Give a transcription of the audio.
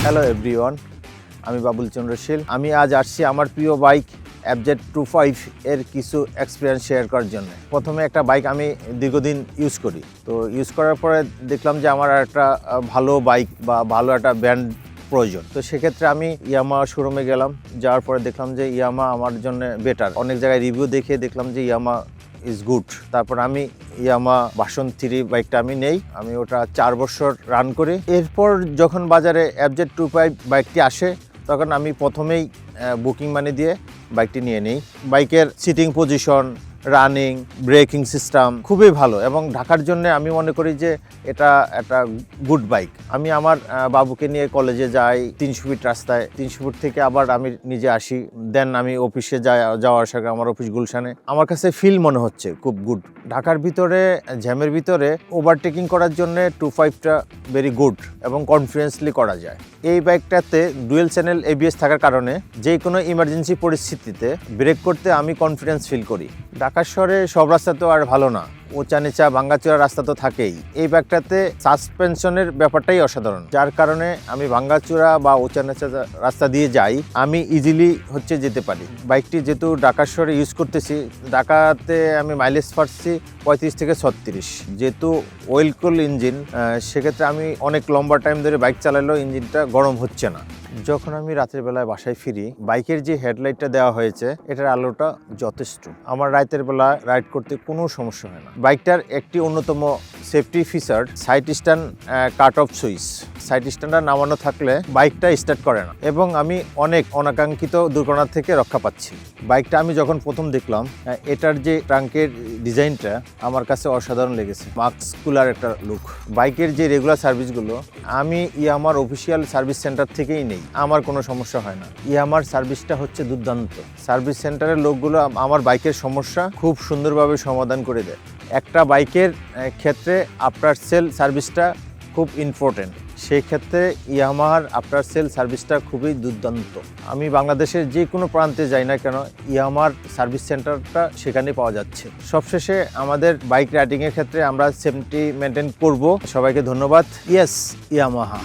Hello everyone, আমি বাবুল চন্দ্রশীল। আমি আজ আসছি আমার প্রিয় বাইক FZ25 এর কিছু এক্সপিরিয়েন্স শেয়ার করার জন্য। প্রথমে একটা বাইক আমি দীর্ঘদিন ইউজ করি, তো ইউজ করার পরে দেখলাম যে আমার একটা ভালো বাইক বা ভালো একটা ব্র্যান্ড প্রয়োজন। তো সেক্ষেত্রে আমি ইয়ামা শোরুমে গেলাম, যাওয়ার পরে দেখলাম যে ইয়ামা আমার জন্য বেটার। অনেক জায়গায় রিভিউ দেখে দেখলাম যে ইয়ামা ইজ গুড। তারপর আমি ইয়ামা ভার্সন 3 বাইকটা আমি নেই, আমি ওটা 4 বছর রান করি। এরপর যখন বাজারে FZ25 বাইকটি আসে তখন আমি প্রথমেই বুকিং মানি দিয়ে বাইকটি নিয়ে নিই। বাইকের seating position, running, braking system খুবই ভালো এবং ঢাকার জন্য আমি মনে করি যে এটা একটা গুড বাইক। আমি আমার বাবুকে নিয়ে কলেজে যাই 300 ফিট রাস্তায়, 300 ফিট থেকে আবার আমি নিজে আসি, দেন আমি অফিসে যাওয়া আসা করি। আমার অফিস গুলশানে। আমার কাছে ফিল মনে হচ্ছে খুব গুড। ঢাকার ভিতরে জ্যামের ভিতরে ওভারটেকিং করার জন্য 25টা ভেরি গুড এবং কনফিডেন্সলি করা যায়। এই বাইকটাতে ডুয়েল চ্যানেল ABS থাকার কারণে যে কোনো ইমার্জেন্সি পরিস্থিতিতে ব্রেক করতে আমি কনফিডেন্স ফিল করি। ঢাকার শহরে সব রাস্তা তো আর ভালো না, উঁচা নিচা ভাঙ্গাচোরা রাস্তা তো থাকেই। এই বাইকটাতে সাসপেনশনের ব্যাপারটাই অসাধারণ, যার কারণে আমি ভাঙ্গাচোরা বা উঁচা নিচা রাস্তা দিয়ে যাই, আমি ইজিলি যেতে পারি। বাইকটি যেহেতু ঢাকার শহরে ইউজ করতেছি, ঢাকাতে আমি মাইলেজ পাচ্ছি 35 থেকে 36। যেহেতু অয়েল কুল ইঞ্জিন, সেক্ষেত্রে আমি অনেক লম্বা টাইম ধরে বাইক চালালেও ইঞ্জিনটা গরম হচ্ছে না। যখন আমি রাতের বেলায় বাসায় ফিরি, বাইকের যে হেডলাইটটা দেওয়া হয়েছে এটার আলোটা যথেষ্ট। আমার রাতের বেলা রাইড করতে কোনো সমস্যা হয় না। বাইকটার একটি অন্যতম safety feature side stand cut off switch. Side স্ট্যান্ডটা নামানো থাকলে বাইকটা স্টার্ট করে না এবং আমি অনেক অনাকাঙ্ক্ষিত দুর্ঘটনা থেকে রক্ষা পাচ্ছি। বাইকটা আমি যখন প্রথম দেখলাম, এটার যে ট্রাঙ্কের ডিজাইনটা আমার কাছে অসাধারণ লেগেছে, মাস্কুলার একটা লুক। বাইকের যে রেগুলার সার্ভিসগুলো আমি ইয়ামার অফিসিয়াল সার্ভিস সেন্টার থেকেই নেই, আমার কোনো সমস্যা হয় না। ইয়ামার সার্ভিসটা দুর্দান্ত। সার্ভিস সেন্টারের লোকগুলো আমার বাইকের সমস্যা খুব সুন্দরভাবে সমাধান করে দেয়। একটা বাইকের ক্ষেত্রে আফটার সেল সার্ভিসটা খুব ইম্পর্টেন্ট, সেই ক্ষেত্রে ইয়ামাহার আফটার সেল সার্ভিসটা খুবই দুর্দান্ত। আমি বাংলাদেশের যে কোনো প্রান্তে যাই না কেন, ইয়ামাহার সার্ভিস সেন্টারটা সেখানে পাওয়া যাচ্ছে। সবশেষে আমাদের বাইক রাইডিংয়ের ক্ষেত্রে আমরা সেফটি মেনটেন করব। সবাইকে ধন্যবাদ। Yes Yamaha.